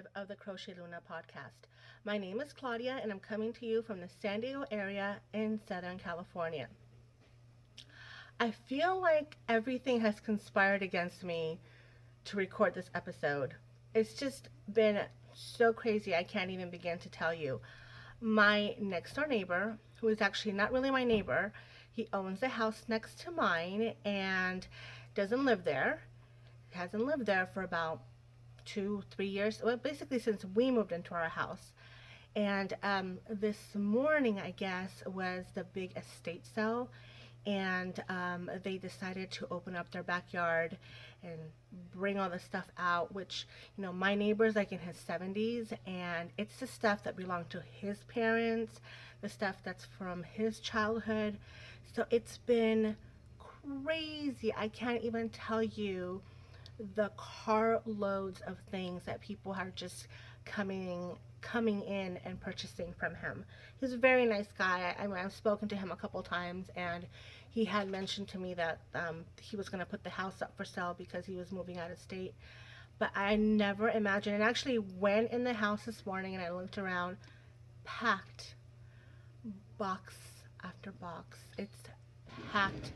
5 of the Crochetluna podcast. My name is Claudia and I'm coming to you from the San Diego area in Southern California. I feel like everything has conspired against me to record this episode. It's just been so crazy, I can't even begin to tell you. My next door neighbor, who is actually not really my neighbor, he owns a house next to mine and doesn't live there. He hasn't lived there for about 2, 3 years, well, basically since we moved into our house. And this morning, I guess, was the big estate sale, and they decided to open up their backyard and bring all the stuff out, which, my neighbor's like in his 70s, and it's the stuff that belonged to his parents, the stuff that's from his childhood. So it's been crazy. I can't even tell you the carloads of things that people are just coming in and purchasing from him. He's a very nice guy. I mean, I've spoken to him a couple times, and he had mentioned to me that he was going to put the house up for sale because he was moving out of state. But I never imagined, and actually went in the house this morning and I looked around, packed, box after box. It's packed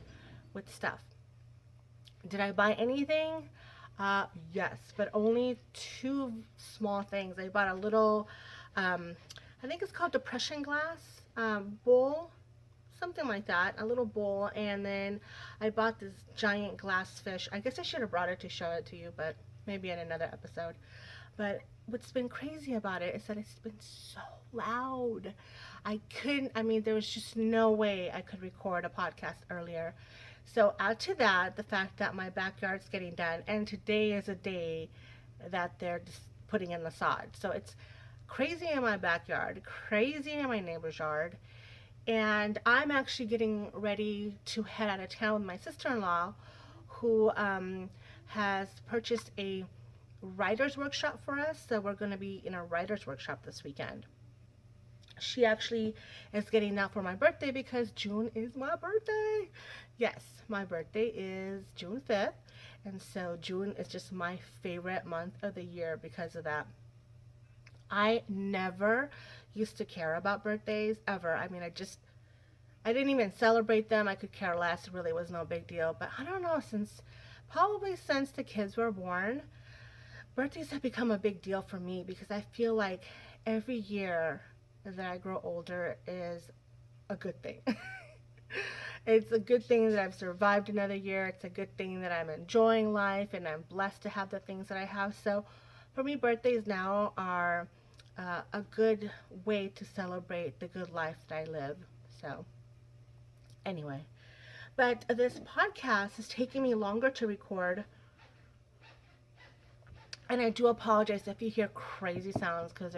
with stuff. Did I buy anything? Yes, but only two small things. I bought a little, I think it's called depression glass bowl, something like that, a little bowl, and then I bought this giant glass fish. I guess I should have brought it to show it to you, but maybe in another episode. But what's been crazy about it is that it's been so loud. There was just no way I could record a podcast earlier. So add to that the fact that my backyard's getting done, and today is a day that they're just putting in the sod. So it's crazy in my backyard, crazy in my neighbor's yard, and I'm actually getting ready to head out of town with my sister-in-law, who has purchased a writer's workshop for us. So we're going to be in a writer's workshop this weekend. She actually is getting that for my birthday because June is my birthday. Yes, my birthday is June 5th. And so June is just my favorite month of the year because of that. I never used to care about birthdays ever. I didn't even celebrate them. I could care less. It really was no big deal. But I don't know, probably since the kids were born, birthdays have become a big deal for me because I feel like every year that I grow older is a good thing. It's a good thing that I've survived another year. It's a good thing that I'm enjoying life and I'm blessed to have the things that I have. So for me, birthdays now are a good way to celebrate the good life that I live. So anyway, but this podcast is taking me longer to record. And I do apologize if you hear crazy sounds because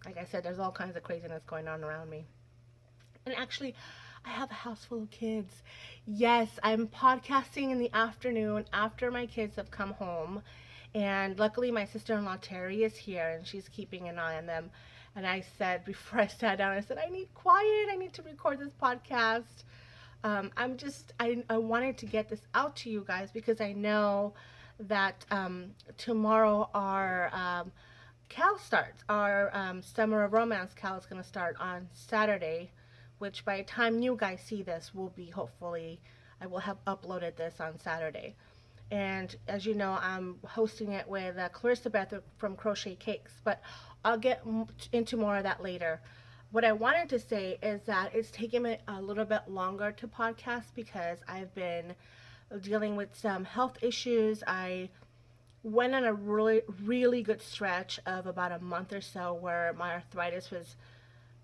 like I said, there's all kinds of craziness going on around me. And actually, I have a house full of kids. Yes, I'm podcasting in the afternoon after my kids have come home. And luckily, my sister-in-law Terry is here and she's keeping an eye on them. And I said, before I sat down, I said, I need quiet. I need to record this podcast. I wanted to get this out to you guys because I know that tomorrow our Cal starts. Our Summer of Romance Cal is going to start on Saturday, which by the time you guys see this will be, hopefully, I will have uploaded this on Saturday. And as you know, I'm hosting it with Clarissa Beth from Crochetcakes, but I'll get into more of that later. What I wanted to say is that it's taken me a little bit longer to podcast because I've been dealing with some health issues. I went on a really, really good stretch of about a month or so where my arthritis was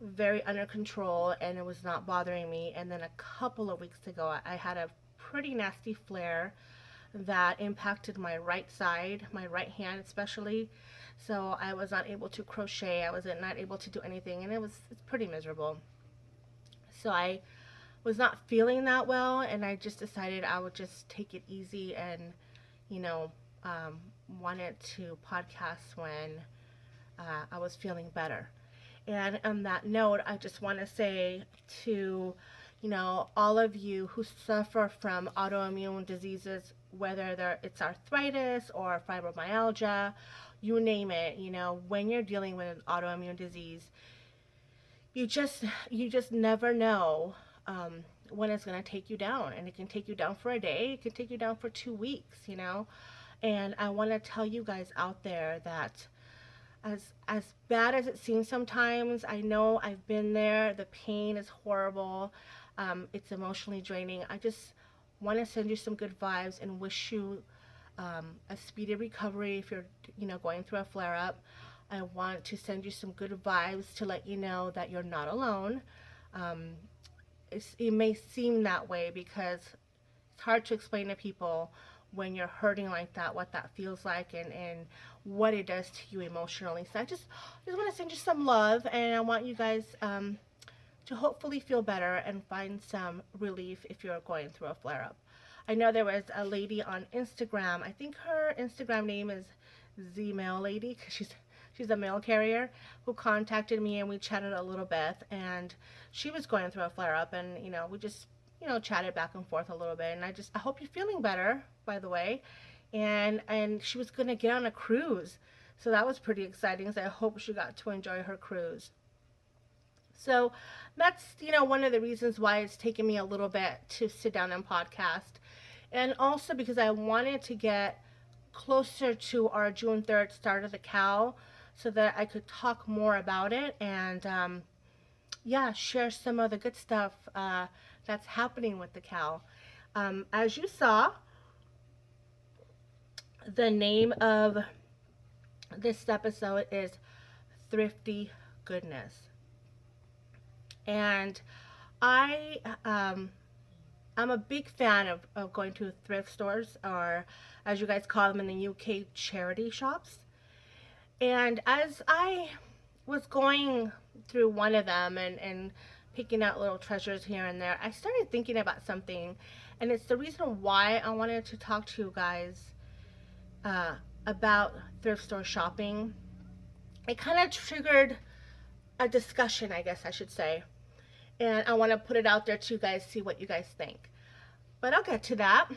very under control and it was not bothering me. And then a couple of weeks ago, I had a pretty nasty flare that impacted my right side, my right hand especially. So I was not able to crochet. I was not able to do anything, and it's pretty miserable. So I was not feeling that well, and I just decided I would just take it easy and, wanted to podcast when I was feeling better. And on that note, I just want to say to, all of you who suffer from autoimmune diseases whether it's arthritis or fibromyalgia, you name it. You know, when you're dealing with an autoimmune disease, you just never know when it's going to take you down, and it can take you down for a day, it can take you down for 2 weeks, you know. And I want to tell you guys out there that as bad as it seems sometimes, I know I've been there. The pain is horrible. It's emotionally draining. I just want to send you some good vibes and wish you a speedy recovery if you're, you know, going through a flare up. I want to send you some good vibes to let you know that you're not alone. Um, it may seem that way because it's hard to explain to people when you're hurting like that, what that feels like, and what it does to you emotionally. So I just want to send you some love, and I want you guys to hopefully feel better and find some relief if you're going through a flare-up. I know there was a lady on Instagram. I think her Instagram name is Z-Mail Lady, because she's a mail carrier, who contacted me, and we chatted a little bit, and she was going through a flare-up, and you know, we just, you know, chatted back and forth a little bit, and I hope you're feeling better, by the way. And she was going to get on a cruise, so that was pretty exciting. So I hope she got to enjoy her cruise. So that's, you know, one of the reasons why it's taken me a little bit to sit down and podcast, and also because I wanted to get closer to our June 3rd start of the cow, so that I could talk more about it, and yeah, share some of the good stuff that's happening with the cow. As you saw, the name of this episode is Thrifty Goodness. And I'm a big fan of going to thrift stores, or as you guys call them in the UK, charity shops. And as I was going through one of them and picking out little treasures here and there, I started thinking about something, and it's the reason why I wanted to talk to you guys about thrift store shopping. It kind of triggered a discussion, I guess I should say, and I want to put it out there to you guys, see what you guys think. But I'll get to that.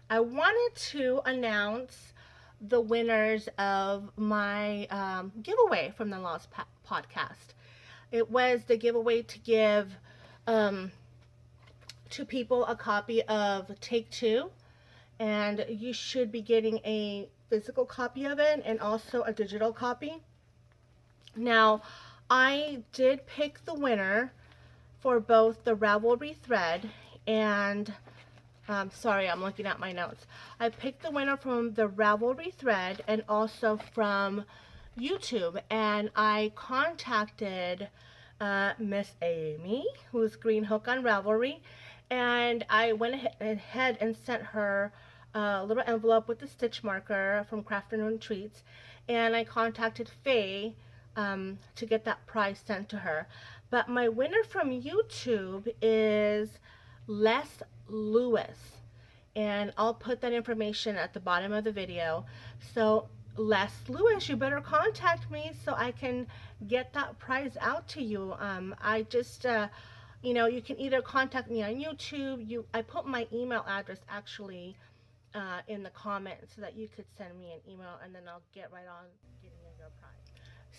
I wanted to announce the winners of my giveaway from the Lost podcast. It was the giveaway to give to people a copy of Take Two, and you should be getting a physical copy of it and also a digital copy. Now, I did pick the winner for both the Ravelry thread and sorry, I'm looking at my notes. I picked the winner from the Ravelry thread and also from YouTube, and I contacted Miss Amy, who's Greenhook on Ravelry, and I went ahead and sent her a little envelope with the stitch marker from Crafternoon Treats, and I contacted Faye to get that prize sent to her. But my winner from YouTube is Les Lewis, and I'll put that information at the bottom of the video. So Les Lewis, you better contact me so I can get that prize out to you. I just you know, you can either contact me on YouTube. I put my email address actually in the comments so that you could send me an email, and then I'll get right on getting you your prize.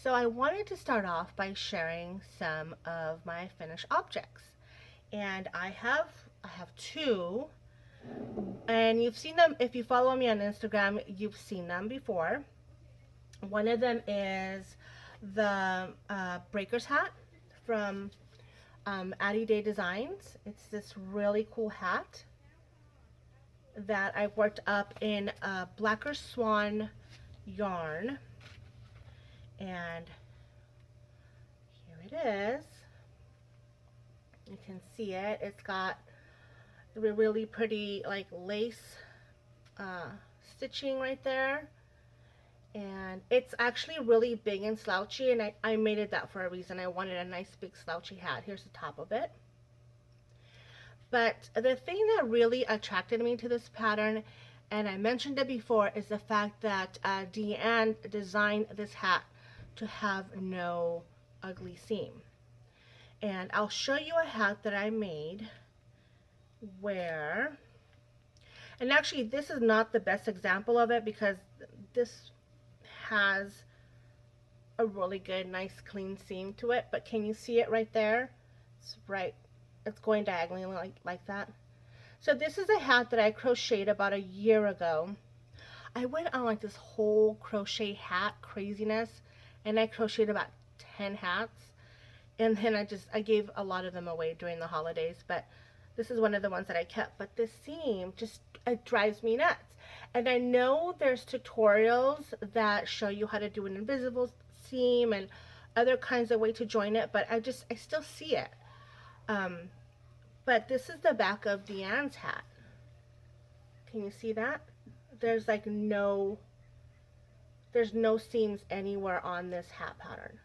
So I wanted to start off by sharing some of my finished objects, and I have two, and you've seen them if you follow me on Instagram. You've seen them before. One of them is the breaker's hat from Addydae Designs. It's this really cool hat that I worked up in Blacker Swan yarn, and here it is. You can see it. It's got really pretty like lace stitching right there, and it's actually really big and slouchy, and I made it that for a reason. I wanted a nice big slouchy hat. Here's the top of it. But the thing that really attracted me to this pattern, and I mentioned it before, is the fact that Deanne designed this hat to have no ugly seam. And I'll show you a hat that I made where, And actually, this is not the best example of it because this has a really good, nice, clean seam to it. But can you see it right there? It's right. It's going diagonally like that. So this is a hat that I crocheted about a year ago. I went on like this whole crochet hat craziness, and I crocheted about 10 hats. And then I gave a lot of them away during the holidays, but this is one of the ones that I kept. But this seam just, it drives me nuts. And I know there's tutorials that show you how to do an invisible seam and other kinds of way to join it, but I still see it. But this is the back of Deanne's hat. Can you see that? There's like there's no seams anywhere on this hat pattern.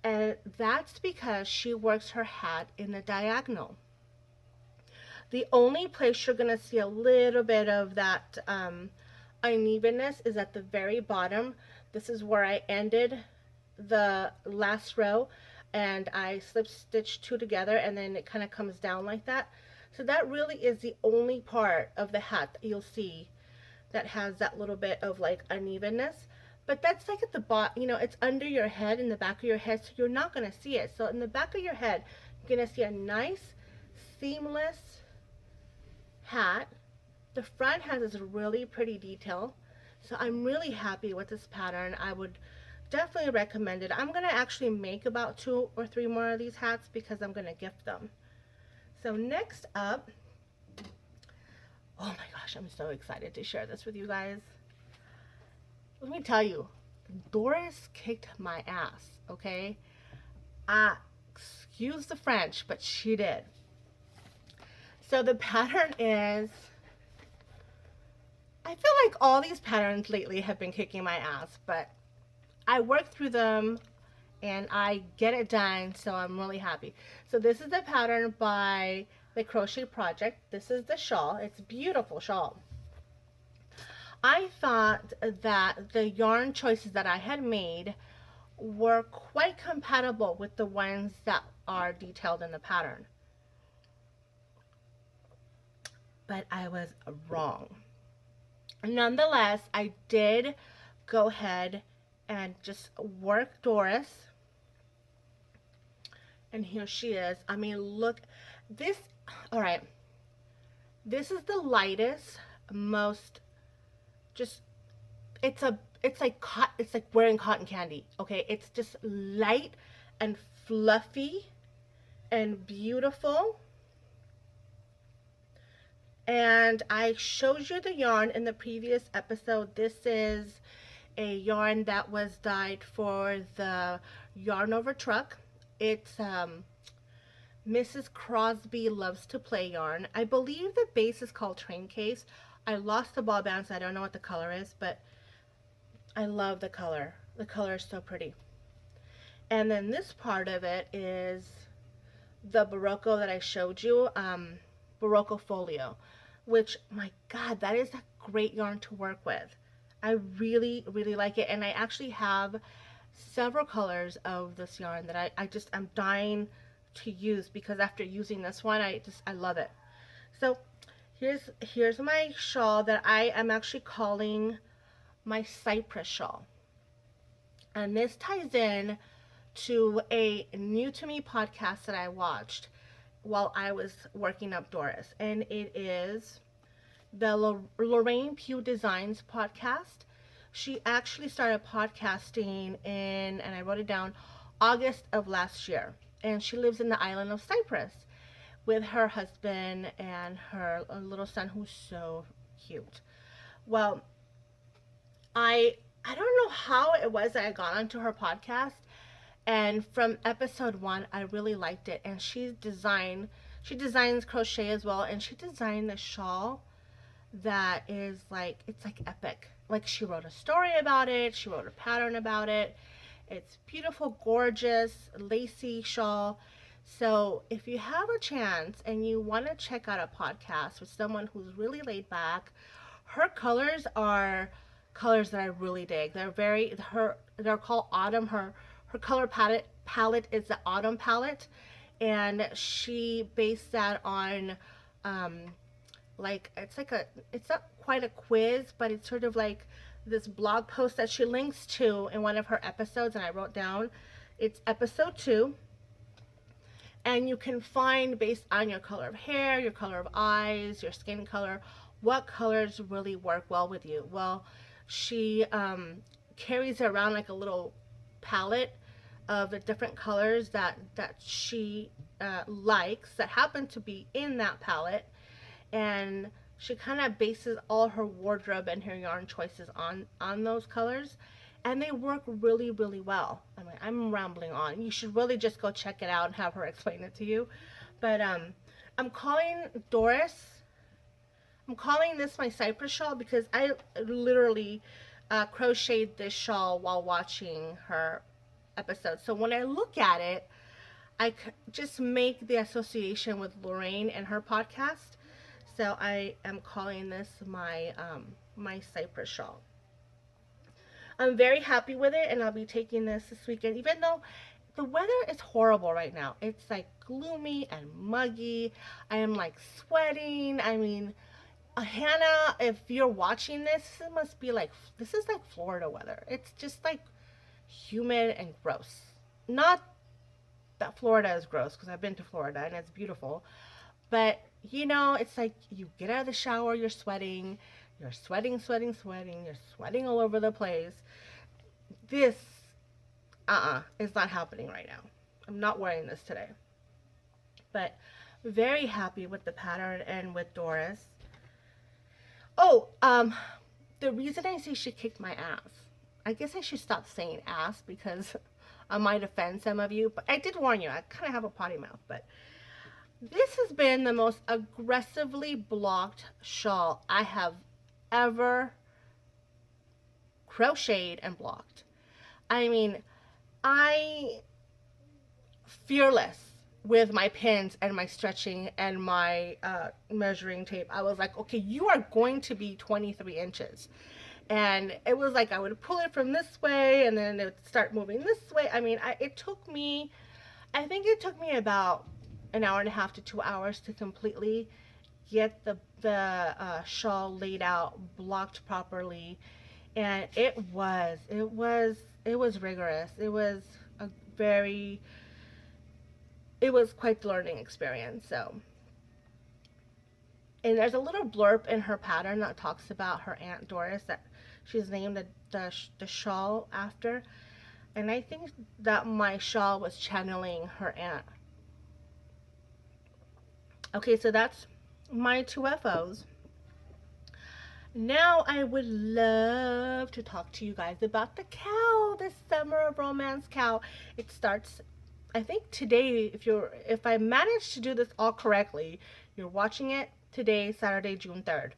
And that's because she works her hat in a diagonal. The only place you're going to see a little bit of that unevenness is at the very bottom. This is where I ended the last row, and I slip stitch 2 together, and then it kind of comes down like that. So that really is the only part of the hat that you'll see that has that little bit of like unevenness. But that's like at the bottom, you know, it's under your head, in the back of your head, so you're not going to see it. So in the back of your head, you're going to see a nice seamless hat. The front has this really pretty detail. So I'm really happy with this pattern. I would definitely recommend it. I'm going to actually make about 2 or 3 more of these hats because I'm going to gift them. So next up, oh my gosh, I'm so excited to share this with you guys. Let me tell you, Doris kicked my ass, okay? Excuse the French, but she did. So the pattern is, I feel like all these patterns lately have been kicking my ass, but I work through them and I get it done, so I'm really happy. So this is the pattern by the Crochet Project. This is the shawl. It's a beautiful shawl. I thought that the yarn choices that I had made were quite compatible with the ones that are detailed in the pattern. But I was wrong. Nonetheless, I did go ahead and just work Doris. And here she is. I mean, look, this, all right. This is the lightest, most, just, it's like wearing cotton candy, okay? It's just light and fluffy and beautiful. And I showed you the yarn in the previous episode. This is a yarn that was dyed for the Yarn Over Truck. It's Mrs. Crosby Loves to Play yarn. I believe the base is called Train Case. I lost the ball band, so I don't know what the color is, but I love the color. The color is so pretty. And then this part of it is the Barocco that I showed you, Barocco Folio, which, my God, that is a great yarn to work with. I really, really like it, and I actually have several colors of this yarn that I'm dying to use, because after using this one, I love it. So here's my shawl that I am actually calling my Cypress shawl, and this ties in to a new to me podcast that I watched while I was working up Doris, and it is the Lorraine Pugh Designs podcast. She actually started podcasting in, and I wrote it down, August of last year. And she lives in the island of Cyprus with her husband and her little son, who's so cute. Well, I don't know how it was that I got onto her podcast, and from episode 1, I really liked it. And she designs crochet as well, and she designed the shawl that is like, it's like epic. Like, she wrote a story about it, she wrote a pattern about it. It's beautiful, gorgeous, lacy shawl. So if you have a chance and you want to check out a podcast with someone who's really laid back, her colors are colors that I really dig. They're called autumn. Her color palette is the autumn palette, and she based that on like, it's not quite a quiz, but it's sort of like this blog post that she links to in one of her episodes, and I wrote down, it's episode 2, and you can find, based on your color of hair, your color of eyes, your skin color, what colors really work well with you. Well, she carries around like a little palette of the different colors that she likes, that happen to be in that palette, and she kind of bases all her wardrobe and her yarn choices on those colors, and they work really, really well. I mean, I'm rambling on. You should really just go check it out and have her explain it to you. But I'm calling Doris, I'm calling this my cypress shawl because I literally crocheted this shawl while watching her episode. So when I look at it, I just make the association with Lorraine and her podcast. So I am calling this my my cypress shawl. I'm very happy with it, and I'll be taking this weekend, even though the weather is horrible right now. It's like gloomy and muggy. I am like sweating. I mean, Hannah, if you're watching this, this is like Florida weather. It's just like humid and gross. Not that Florida is gross, because I've been to Florida and it's beautiful, but you know, it's like you get out of the shower, you're sweating, you're sweating, you're sweating all over the place. This, is not happening right now. I'm not wearing this today. But very happy with the pattern and with Doris. Oh, the reason I say she kicked my ass, I guess I should stop saying ass because I might offend some of you, but I did warn you, I kind of have a potty mouth, but this has been the most aggressively blocked shawl I have ever crocheted and blocked. I mean, I fearless with my pins and my stretching and my measuring tape. I was like, okay, you are going to be 23 inches. And it was like I would pull it from this way and then it would start moving this way. I mean, I think it took me about an hour and a half to 2 hours to completely get the shawl laid out, blocked properly. And it was rigorous. It was quite the learning experience. So, and there's a little blurb in her pattern that talks about her Aunt Doris that she's named the shawl after. And I think that my shawl was channeling her aunt. Okay, so that's my 2 FOs. Now I would love to talk to you guys about the cow, the Summer of Romance cow. It starts, I think today, if I manage to do this all correctly, you're watching it today, Saturday, June 3rd.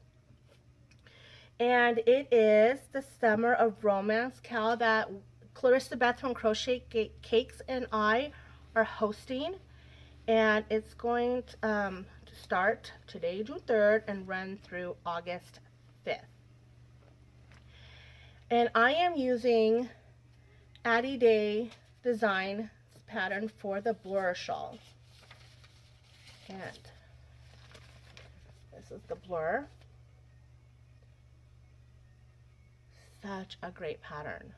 And it is the Summer of Romance cow that Clarissa Beth from Crochetcakes and I are hosting. And it's going to start today, June 3rd, and run through August 5th. And I am using Addydae design pattern for the blur shawl. And this is the blur. Such a great pattern.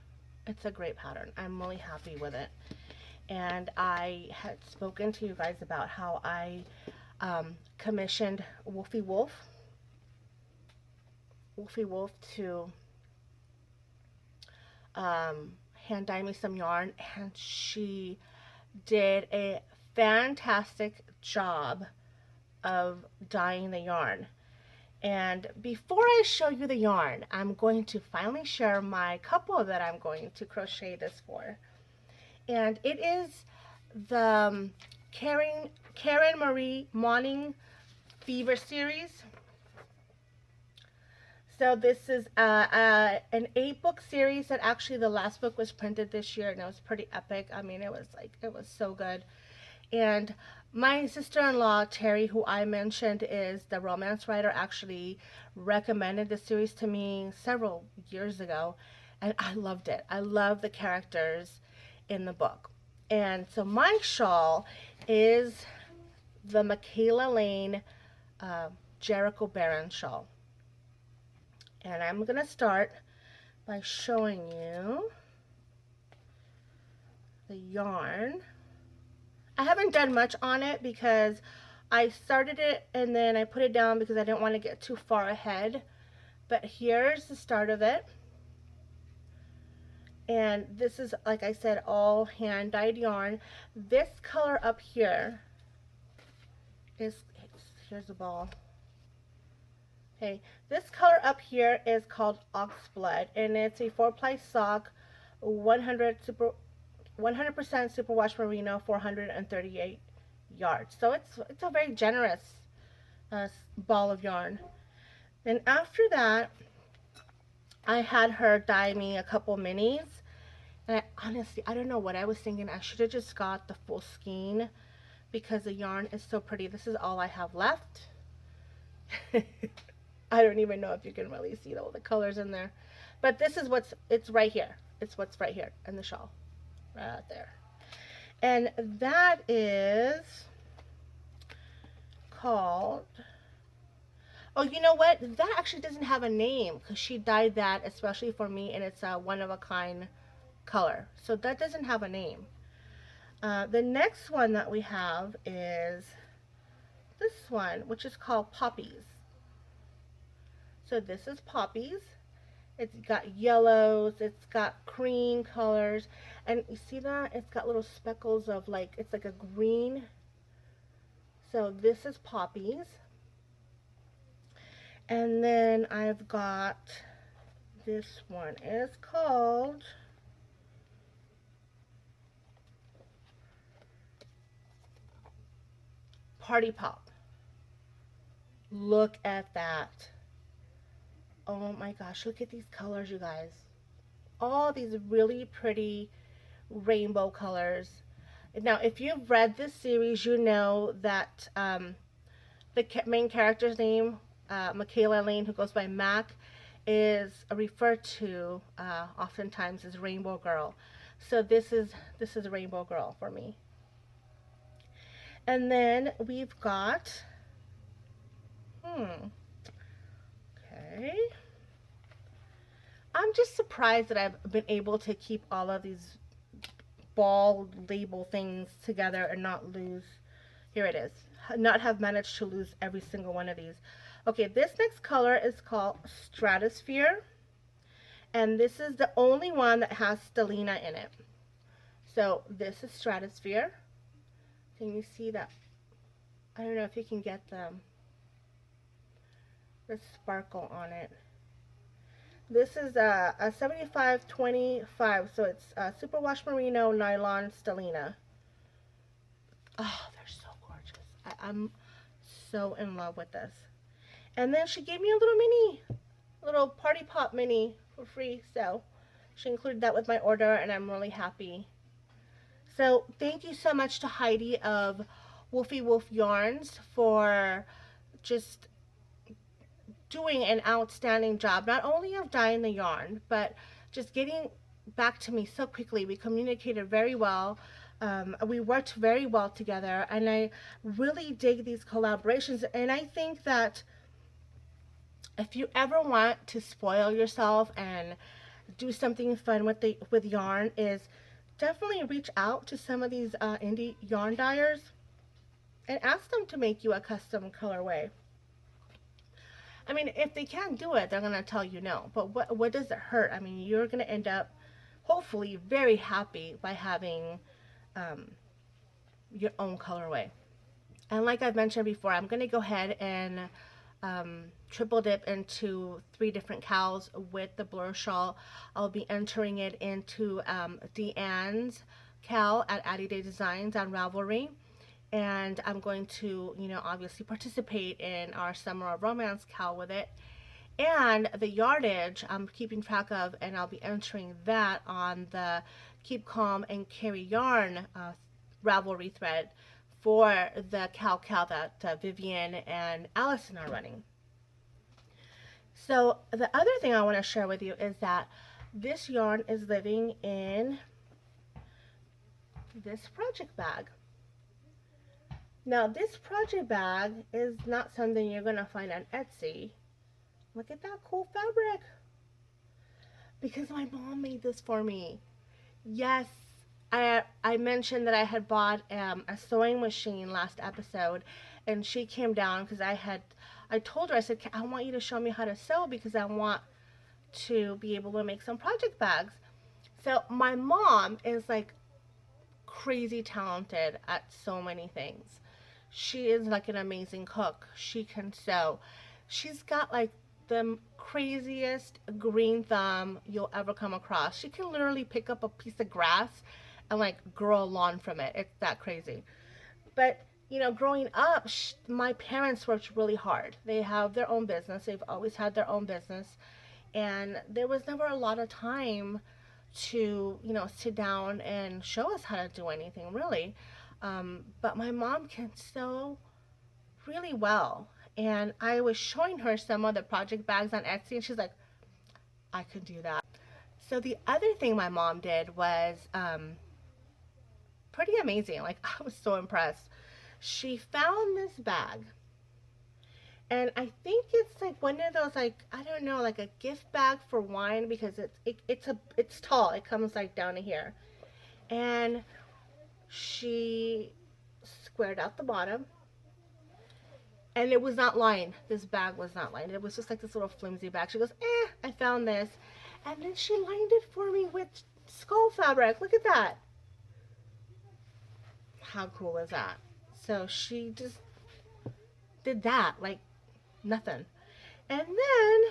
It's a great pattern. I'm really happy with it. And I had spoken to you guys about how I commissioned Wolfie Wolf to hand dye me some yarn, and she did a fantastic job of dyeing the yarn. And before I show you the yarn, I'm going to finally share my couple that I'm going to crochet this for. And it is the Karen Marie Morning Fever series. So this is an 8-book series that actually the last book was printed this year, and it was pretty epic. I mean, it was so good. And my sister-in-law, Terry, who I mentioned is the romance writer, actually recommended the series to me several years ago, and I loved it. I love the characters in the book. And so my shawl is the Michaela Lane Jericho Baron shawl. And I'm going to start by showing you the yarn. I haven't done much on it because I started it and then I put it down because I didn't want to get too far ahead. But here's the start of it. And this is, like I said, all hand dyed yarn. This color up here is, here's the ball. Okay, this color up here is called Oxblood, and it's a 4-ply sock, 100% superwash merino, 438 yards. So it's a very generous ball of yarn. And after that, I had her dye me a couple minis. And honestly, I don't know what I was thinking. I should have just got the full skein because the yarn is so pretty. This is all I have left. I don't even know if you can really see all the colors in there. But this is it's right here. It's what's right here in the shawl. Right there. And that is called... Oh, you know what? That actually doesn't have a name because she dyed that especially for me, and it's a one-of-a-kind color. So that doesn't have a name. The next one that we have is this one, which is called Poppies. So this is Poppies. It's got yellows, it's got cream colors, and you see that? It's got little speckles of it's like a green. So this is Poppies. And then I've got this one. It's called Party Pop. Look at that. Oh my gosh, look at these colors, you guys. All these really pretty rainbow colors. Now, if you've read this series, you know that the main character's name, Michaela Lane, who goes by Mac, is referred to oftentimes as Rainbow Girl. So this is Rainbow Girl for me. And then we've got okay. I'm just surprised that I've been able to keep all of these ball label things together and not lose. Here it is. Not have managed to lose every single one of these. Okay, this next color is called Stratosphere, and this is the only one that has Stellina in it. So this is Stratosphere. Can you see that? I don't know if you can get the sparkle on it. This is a 75-25, so it's superwash merino nylon Stellina. Oh, they're so gorgeous. I'm so in love with this. And then she gave me a little Party Pop mini for free, so she included that with my order, and I'm really happy. So thank you so much to Heidi of Wolfie Wolf Yarns for just doing an outstanding job, not only of dyeing the yarn, but just getting back to me so quickly. We communicated very well. We worked very well together, and I really dig these collaborations. And I think that if you ever want to spoil yourself and do something fun with yarn, is definitely reach out to some of these indie yarn dyers and ask them to make you a custom colorway. I mean, if they can't do it, they're going to tell you no. But what does it hurt? I mean, you're going to end up, hopefully, very happy by having your own colorway. And like I've mentioned before, I'm going to go ahead and triple dip into 3 different cows with the blur shawl. I'll be entering it into Deanne's cow at Addydae Designs on Ravelry. And I'm going to, obviously participate in our Summer of Romance cow with it. And the yardage I'm keeping track of, and I'll be entering that on the Keep Calm and Carry Yarn Ravelry thread for the cow that Vivian and Allison are running. So the other thing I want to share with you is that this yarn is living in this project bag. Now this project bag is not something you're going to find on Etsy. Look at that cool fabric. Because my mom made this for me. Yes, I mentioned that I had bought a sewing machine last episode, and she came down because I told her, I said, I want you to show me how to sew because I want to be able to make some project bags. So my mom is like crazy talented at so many things. She is like an amazing cook. She can sew. She's got like the craziest green thumb you'll ever come across. She can literally pick up a piece of grass and like grow a lawn from it. It's that crazy. But you know, growing up, my parents worked really hard. They have their own business. They've always had their own business, and there was never a lot of time to, you know, sit down and show us how to do anything really. But my mom can sew really well. And I was showing her some of the project bags on Etsy, and she's like, I could do that. So the other thing my mom did was pretty amazing. Like, I was so impressed. She found this bag, and I think it's like one of those, like, I don't know, like a gift bag for wine, because it's tall. It comes like down to here. And she squared out the bottom, and it was not lined. This bag was not lined. It was just like this little flimsy bag. She goes, I found this. And then she lined it for me with skull fabric. Look at that. How cool is that? So she just did that like nothing. And then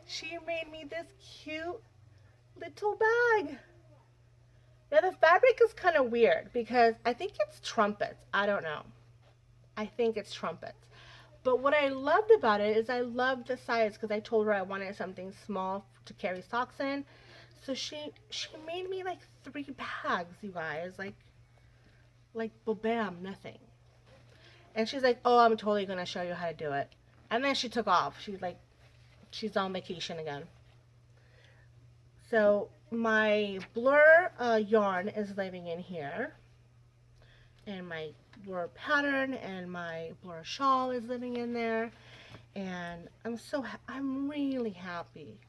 she made me this cute little bag. Now the fabric is kind of weird because I think it's trumpets. I don't know. I think it's trumpets. But what I loved about it is I loved the size, because I told her I wanted something small to carry socks in. So she made me like 3 bags, you guys. Like bam, nothing. And she's like, oh, I'm totally going to show you how to do it. And then she took off. She's on vacation again. So my blur yarn is living in here. And my blur pattern and my blur shawl is living in there. And I'm really happy.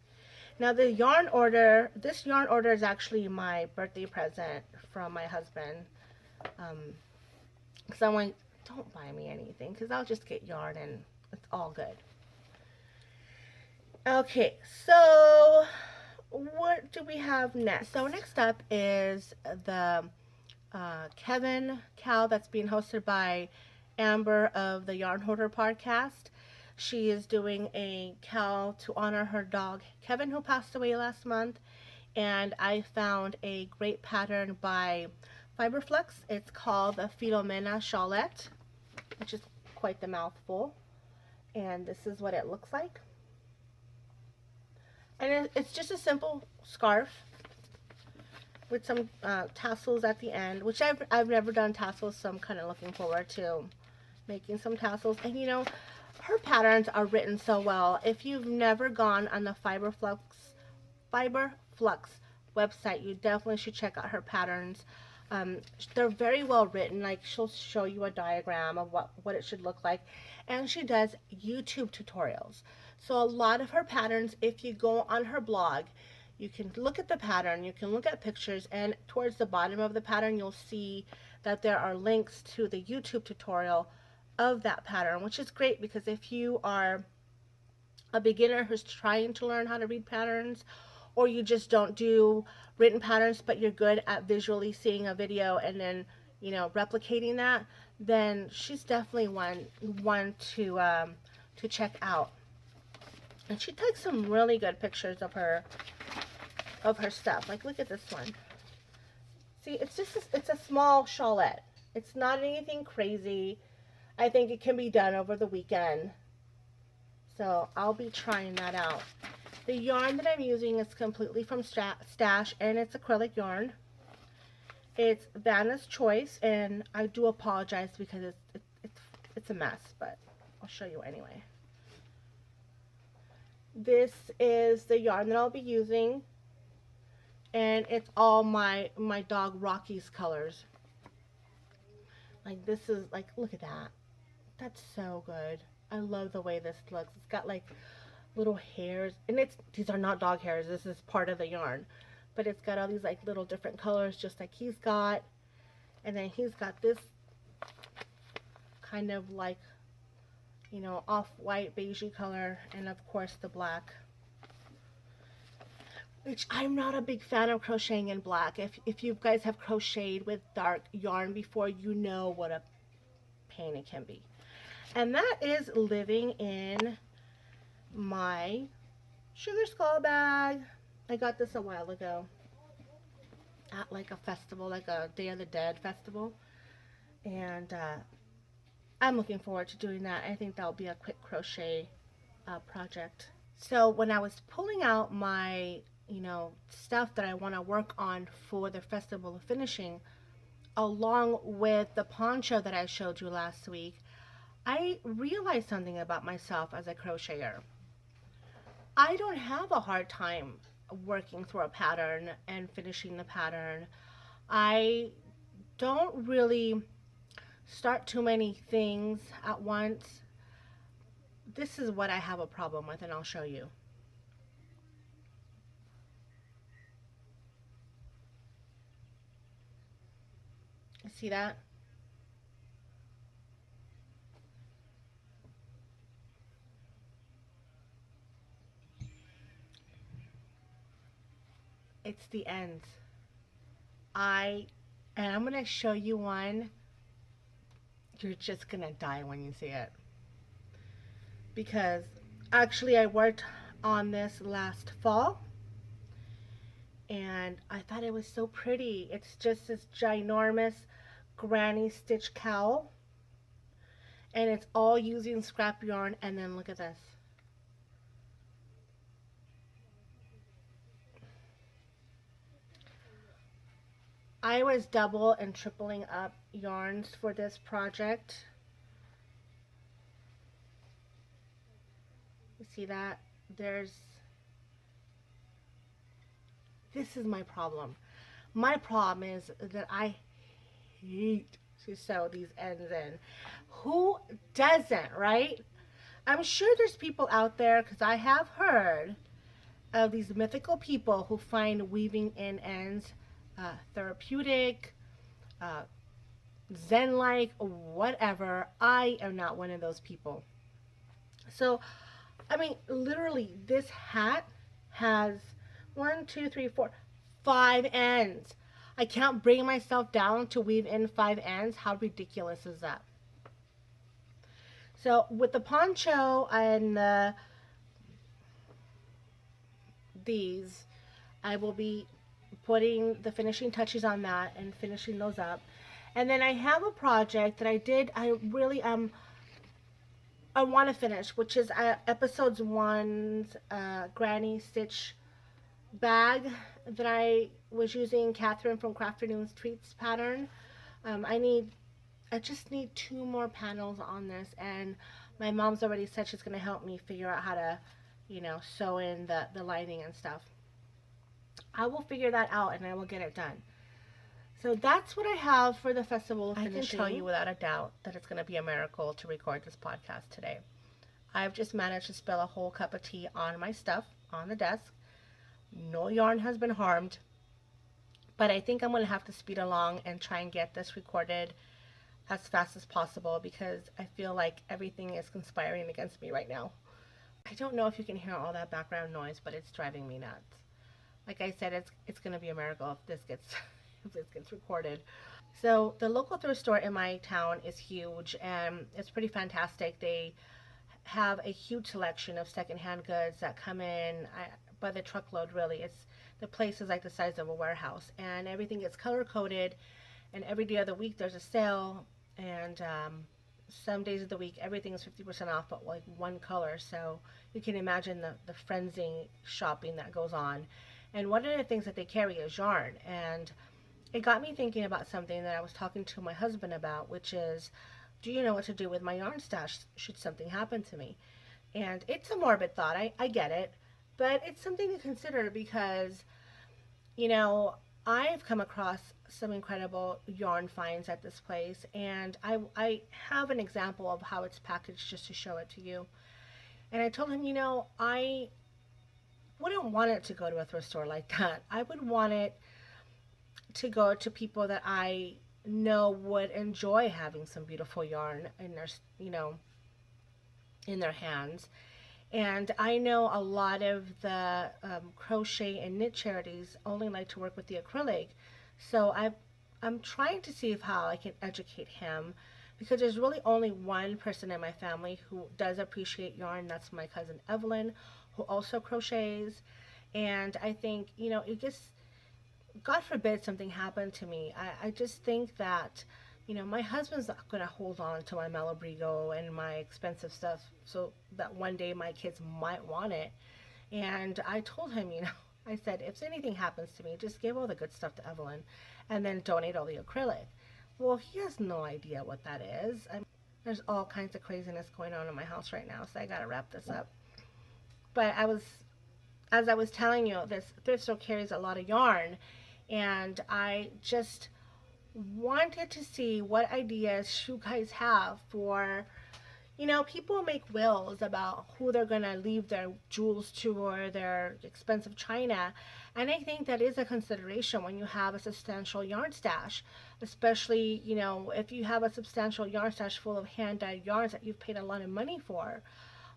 Now this yarn order is actually my birthday present from my husband. Because I'm like, don't buy me anything, because I'll just get yarn and it's all good. Okay, so what do we have next? So next up is the Kevin Cow that's being hosted by Amber of the Yarn Hoarder podcast. She is doing a cow to honor her dog Kevin, who passed away last month, and I found a great pattern by Fiberflux. It's called the Philomena Shawlette, which is quite the mouthful, and this is what it looks like. And it's just a simple scarf with some tassels at the end, which I've never done tassels, so I'm kind of looking forward to making some tassels. And you know, her patterns are written so well. If you've never gone on the Fiberflux website, you definitely should check out her patterns. They're very well written. Like, she'll show you a diagram of what it should look like, and she does YouTube tutorials. So a lot of her patterns, if you go on her blog, you can look at the pattern, you can look at pictures, and towards the bottom of the pattern you'll see that there are links to the YouTube tutorial of that pattern, which is great, because if you are a beginner who's trying to learn how to read patterns, or you just don't do written patterns but you're good at visually seeing a video and then, you know, replicating that, then she's definitely one to check out. And she takes some really good pictures of her stuff. Like, look at this one. See, it's a small shawlette. It's not anything crazy. I think it can be done over the weekend. So I'll be trying that out. The yarn that I'm using is completely from Stash, and it's acrylic yarn. It's Vanna's Choice, and I do apologize because it's a mess, but I'll show you anyway. This is the yarn that I'll be using, and it's all my dog Rocky's colors. Like this is like, look at that. That's so good. I love the way this looks. It's got like little hairs, and these are not dog hairs. This is part of the yarn, but it's got all these like little different colors, just like he's got. And then he's got this kind of like, off-white beigey color, and of course the black, which I'm not a big fan of crocheting in black. If you guys have crocheted with dark yarn before, you know what a pain it can be. And that is living in my sugar skull bag. I got this a while ago at like a festival, like a Day of the Dead festival, and I'm looking forward to doing that. I think that'll be a quick crochet project. So when I was pulling out my stuff that I want to work on for the Festival of Finishing, along with the poncho that I showed you last week, I realized something about myself as a crocheter. I don't have a hard time working through a pattern and finishing the pattern. I don't really start too many things at once. This is what I have a problem with, and I'll show you. See that? It's the ends. And I'm going to show you one. You're just going to die when you see it. Because actually I worked on this last fall, and I thought it was so pretty. It's just this ginormous granny stitch cowl, and it's all using scrap yarn. And then look at this. I was double and tripling up yarns for this project. You see that? This is my problem. My problem is that I hate to sew these ends in. Who doesn't, right? I'm sure there's people out there, because I have heard of these mythical people who find weaving in ends therapeutic, zen-like, whatever. I am not one of those people. So, I mean, literally, this hat has 1, 2, 3, 4, 5 ends. I can't bring myself down to weave in 5 ends. How ridiculous is that? So with the poncho and these, I will be putting the finishing touches on that and finishing those up. And then I have a project that I really I want to finish, which is episodes 1's granny stitch bag that I was using Catherine from Crafternoon Treats pattern. I just need 2 more panels on this, and my mom's already said she's going to help me figure out how to, sew in the lining and stuff. I will figure that out, and I will get it done. So that's what I have for the Festival of Finishing. I can tell you without a doubt that it's going to be a miracle to record this podcast today. I've just managed to spill a whole cup of tea on my stuff on the desk. No yarn has been harmed, but I think I'm going to have to speed along and try and get this recorded as fast as possible, because I feel like everything is conspiring against me right now. I don't know if you can hear all that background noise, but it's driving me nuts. Like I said, it's going to be a miracle if this gets if this gets recorded. So the local thrift store in my town is huge, and it's pretty fantastic. They have a huge selection of secondhand goods that come in by the truckload. Really, the place is like the size of a warehouse, and everything gets color coded. And every day of the week there's a sale, and some days of the week everything is 50% off, but like one color. So you can imagine the frenzy shopping that goes on. And one of the things that they carry is yarn, and it got me thinking about something that I was talking to my husband about, which is, do you know what to do with my yarn stash should something happen to me? And it's a morbid thought, I get it, but it's something to consider, because I've come across some incredible yarn finds at this place, and I have an example of how it's packaged just to show it to you. And I told him, I wouldn't want it to go to a thrift store like that. I would want it to go to people that I know would enjoy having some beautiful yarn in their, in their hands. And I know a lot of the crochet and knit charities only like to work with the acrylic. So I'm trying to see how I can educate him, because there's really only one person in my family who does appreciate yarn. That's my cousin Evelyn, who also crochets. And I think, it just, God forbid something happened to me. I just think that, my husband's not going to hold on to my Malabrigo and my expensive stuff so that one day my kids might want it. And I told him, I said, if anything happens to me, just give all the good stuff to Evelyn and then donate all the acrylic. Well, he has no idea what that is. There's all kinds of craziness going on in my house right now, so I got to wrap this up. But as I was telling you, this thrift store carries a lot of yarn, and I just wanted to see what ideas you guys have for, people make wills about who they're going to leave their jewels to or their expensive china. And I think that is a consideration when you have a substantial yarn stash, especially, if you have a substantial yarn stash full of hand-dyed yarns that you've paid a lot of money for.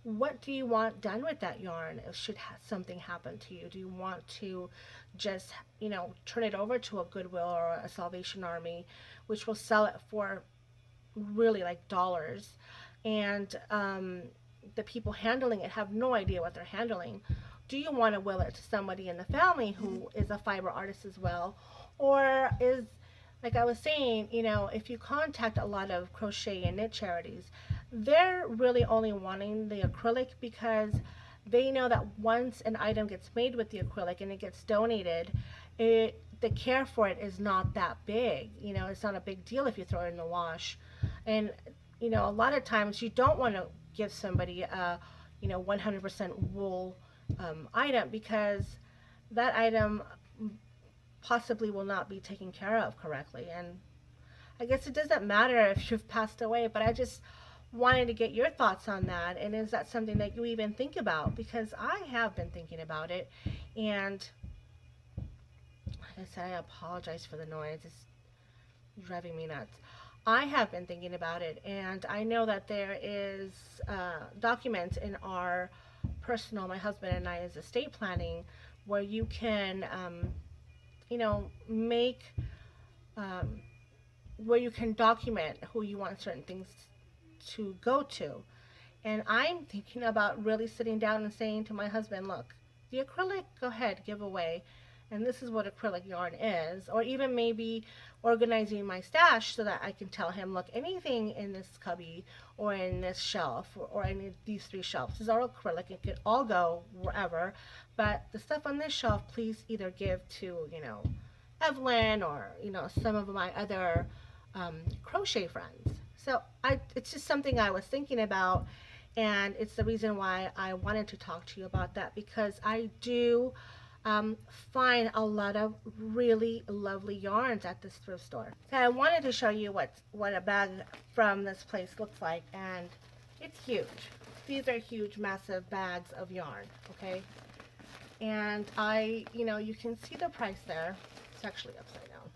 What do you want done with that yarn should something happen to you? Do you want to just, turn it over to a Goodwill or a Salvation Army, which will sell it for really like dollars? And the people handling it have no idea what they're handling. Do you want to will it to somebody in the family who is a fiber artist as well? Or is, like I was saying, if you contact a lot of crochet and knit charities, they're really only wanting the acrylic because they know that once an item gets made with the acrylic and it gets donated, the care for it is not that big. It's not a big deal if you throw it in the wash. And, a lot of times you don't want to give somebody a, 100% wool item, because that item possibly will not be taken care of correctly. And I guess it doesn't matter if you've passed away, but I just wanted to get your thoughts on that. And is that something that you even think about? Because I have been thinking about it, and like I said, I apologize for the noise. It's driving me nuts. I have been thinking about it, and I know that there is documents in our personal, my husband and I's estate planning, where you can, make, where you can document who you want certain things to go to. And I'm thinking about really sitting down and saying to my husband, look, the acrylic, go ahead, give away. And this is what acrylic yarn is. Or even maybe organizing my stash so that I can tell him, look, anything in this cubby or in this shelf or any of these 3 shelves is all acrylic. It could all go wherever. But the stuff on this shelf, please either give to, Evelyn or, some of my other crochet friends. So it's just something I was thinking about, and it's the reason why I wanted to talk to you about that, because I do find a lot of really lovely yarns at this thrift store. So I wanted to show you what a bag from this place looks like, and it's huge. These are huge, massive bags of yarn, okay? And you can see the price there. It's actually upside down.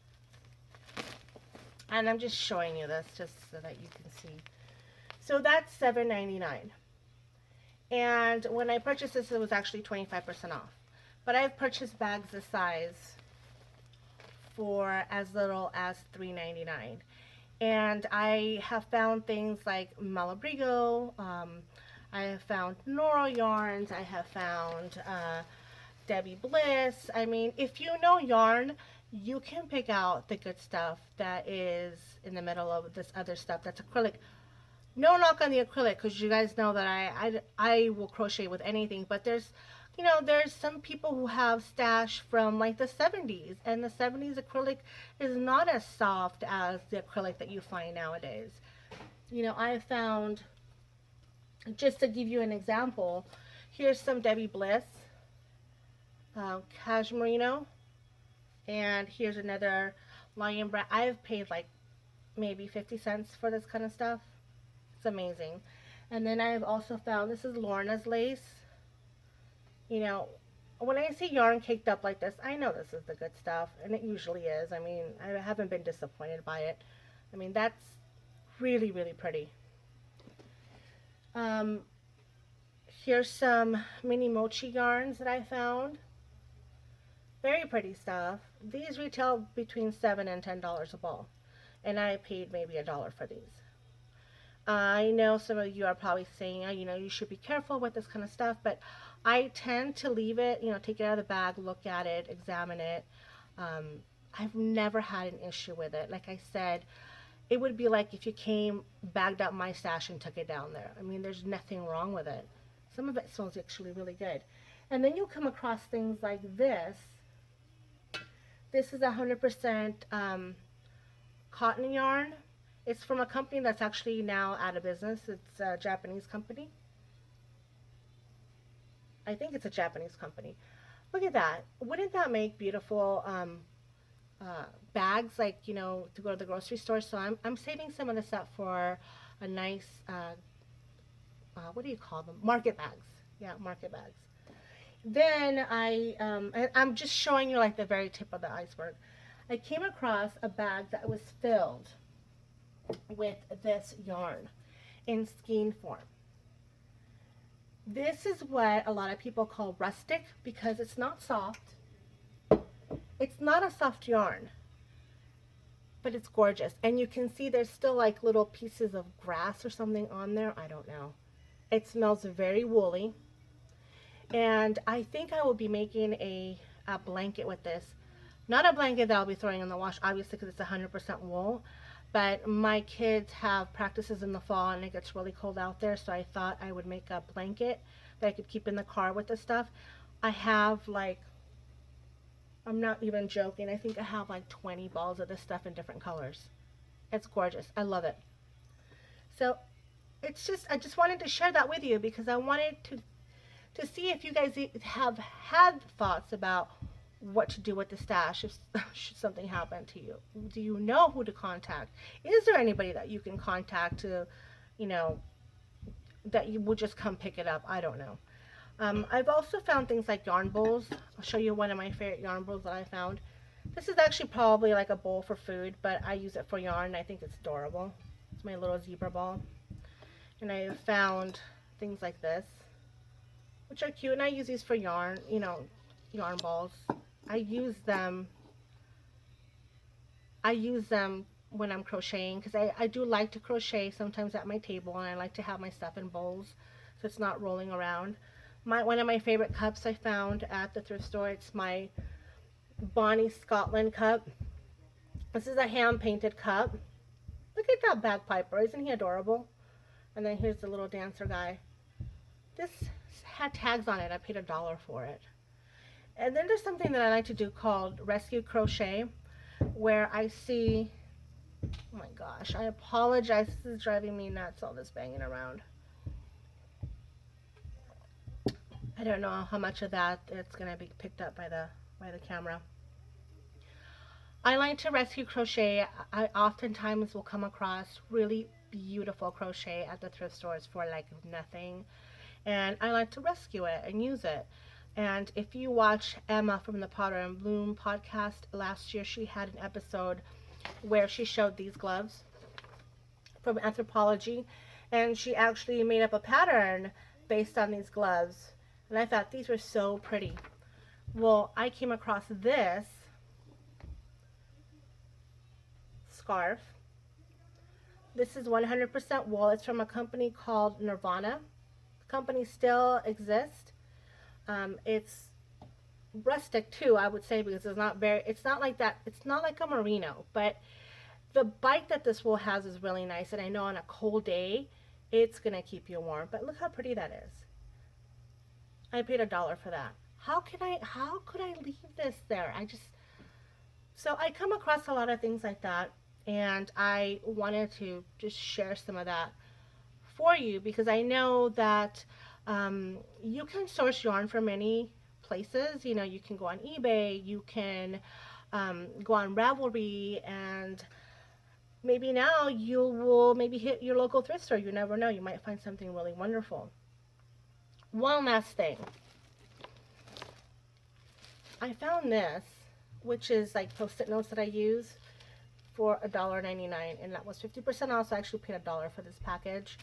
And I'm just showing you this just so that you can see. So that's $7.99. And when I purchased this, it was actually 25% off. But I've purchased bags this size for as little as $3.99. And I have found things like Malabrigo, I have found Noro yarns, I have found Debbie Bliss. I mean, if you know yarn, you can pick out the good stuff that is in the middle of this other stuff that's acrylic. No knock on the acrylic, because you guys know that I will crochet with anything, but there's some people who have stash from like the 70s, and the 70s acrylic is not as soft as the acrylic that you find nowadays. I found, just to give you an example, here's some Debbie Bliss Cashmerino, and here's another Lion brand. I've paid like maybe 50 cents for this kind of stuff. It's amazing. And then I've also found, this is Lorna's lace. You know, when I see yarn caked up like this, I know this is the good stuff, and it usually is. I mean, I haven't been disappointed by it. I mean, that's really, really pretty. Um, Here's some mini mochi yarns that I found. Very pretty stuff. These retail between $7 and $10 a ball, and I paid maybe $1 for these. I know some of you are probably saying, oh, you know, you should be careful with this kind of stuff, but I tend to leave it, you know, take it out of the bag, look at it, examine it. I've never had an issue with it. Like I said, it would be like if you came, bagged up my stash and took it down there. I mean, there's nothing wrong with it. Some of it smells actually really good. And then you'll come across things like this. This is 100% cotton yarn. It's from a company that's actually now out of business. It's a Japanese company. I think it's a Japanese company. Look at that. Wouldn't that make beautiful bags, like, you know, to go to the grocery store? So I'm saving some of this up for a nice, what do you call them? Market bags. Yeah, market bags. Then I'm just showing you like the very tip of the iceberg. I came across a bag that was filled with this yarn in skein form. This is what a lot of people call rustic because it's not soft. It's not a soft yarn, but it's gorgeous. And you can see there's still like little pieces of grass or something on there. I don't know. It smells very woolly. And I think I will be making a blanket with this. Not a blanket that I'll be throwing in the wash, obviously, because it's 100% wool. But my kids have practices in the fall and it gets really cold out there, so I thought I would make a blanket that I could keep in the car with this stuff. I have like, I'm not even joking, I think I have like 20 balls of this stuff in different colors. It's gorgeous. I love it. So it's just, I just wanted to share that with you because I wanted to see if you guys have had thoughts about what to do with the stash if should something happen to you. Do you know who to contact? Is there anybody that you can contact to, you know, that you would just come pick it up? I don't know. I've also found things like yarn bowls. I'll show you one of my favorite yarn bowls that I found. This is actually probably like a bowl for food, but I use it for yarn and I think it's adorable. It's my little zebra ball. And I have found things like this, which are cute, and I use these for yarn, you know, yarn balls. I use them when I'm crocheting because I do like to crochet sometimes at my table, and I like to have my stuff in bowls so it's not rolling around. One of my favorite cups I found at the thrift store, it's my Bonnie Scotland cup. This is a hand painted cup. Look at that bagpiper, isn't he adorable? And then here's the little dancer guy. This had tags on it. I paid $1 for it. And then there's something that I like to do called rescue crochet, where I see, oh my gosh, I apologize, this is driving me nuts, all this banging around. I don't know how much of that it's going to be picked up by the camera. I like to rescue crochet. I oftentimes will come across really beautiful crochet at the thrift stores for like nothing, and I like to rescue it and use it. And if you watch Emma from the Potter and Bloom podcast last year, she had an episode where she showed these gloves from Anthropology, and she actually made up a pattern based on these gloves, and I thought these were so pretty. Well, I came across this scarf. This is 100% wool. It's from a company called Nirvana. The company still exists. It's rustic too, I would say, because it's not like that, it's not like a merino, but the bite that this wool has is really nice, and I know on a cold day it's gonna keep you warm. But look how pretty that is. I paid $1 for that. How could I leave this there? So I come across a lot of things like that, and I wanted to just share some of that for you because I know that you can source yarn from many places. You know, you can go on eBay, you can go on Ravelry, and maybe now you will maybe hit your local thrift store. You never know. You might find something really wonderful. One last thing. I found this, which is like Post-it notes that I use for $1.99, and that was 50% off, so I actually paid $1 for this package.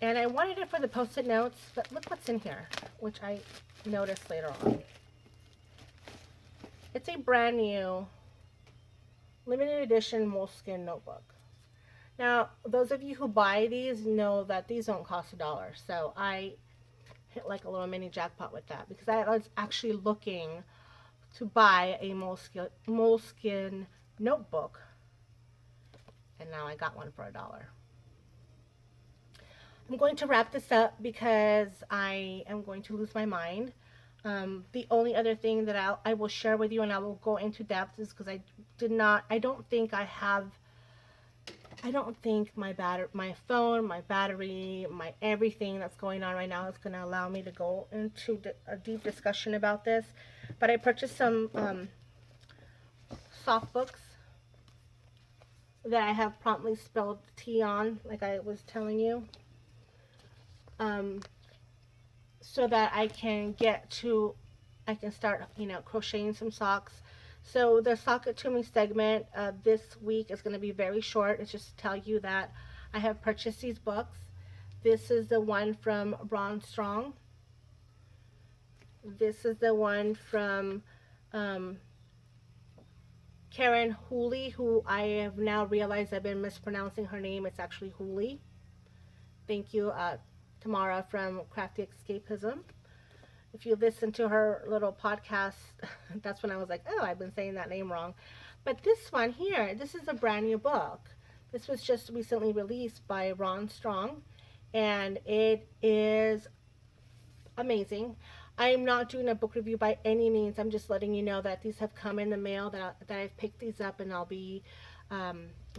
And I wanted it for the Post-it notes, but look what's in here, which I noticed later on. It's a brand new limited edition moleskin notebook. Now, those of you who buy these know that these don't cost $1, so I hit like a little mini jackpot with that, because I was actually looking to buy a moleskin notebook, and now I got one for $1. I'm going to wrap this up because I am going to lose my mind. The only other thing that I will share with you, and I will go into depth, is because I don't think my phone, my battery, my everything that's going on right now is going to allow me to go into a deep discussion about this. But I purchased some soft books that I have promptly spilled tea on, like I was telling you. So that I can start, crocheting some socks. So the Sock It To Me segment this week is going to be very short. It's just to tell you that I have purchased these books. This is the one from Ron Strong. This is the one from Karen Hooley, who I have now realized I've been mispronouncing her name. It's actually Hooley. Thank you, Tamara from Crafty Escapism. If you listen to her little podcast, that's when I was like, oh, I've been saying that name wrong. But this one here, this is a brand new book. This was just recently released by Ron Strong, and it is amazing. I am not doing a book review by any means. I'm just letting you know that these have come in the mail, that I've picked these up, and I'll be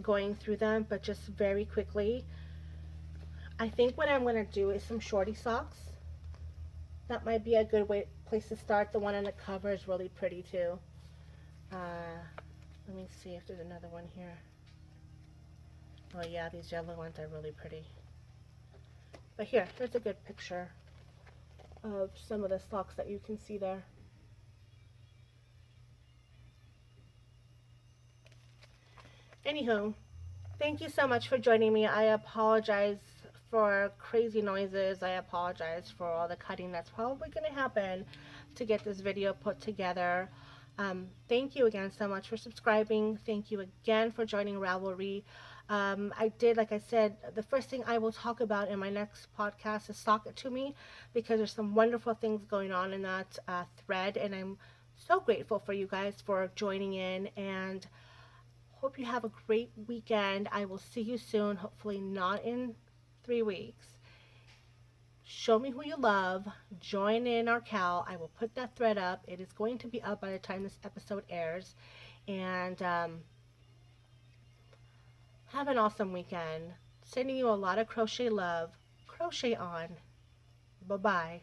going through them. But just very quickly, I think what I'm going to do is some shorty socks. That might be a good place to start. The one on the cover is really pretty too. Let me see if there's another one here. Oh yeah, these yellow ones are really pretty. But here's a good picture of some of the socks that you can see there. Anywho, thank you so much for joining me. I apologize for crazy noises. I apologize for all the cutting that's probably going to happen to get this video put together. Thank you again so much for subscribing. Thank you again for joining Ravelry. Like I said, the first thing I will talk about in my next podcast is Sock It To Me, because there's some wonderful things going on in that thread, and I'm so grateful for you guys for joining in, and hope you have a great weekend. I will see you soon, hopefully not in 3 weeks. Show me who you love. Join in our Cal. I will put that thread up. It is going to be up by the time this episode airs. And have an awesome weekend. Sending you a lot of crochet love. Crochet on. Bye-bye.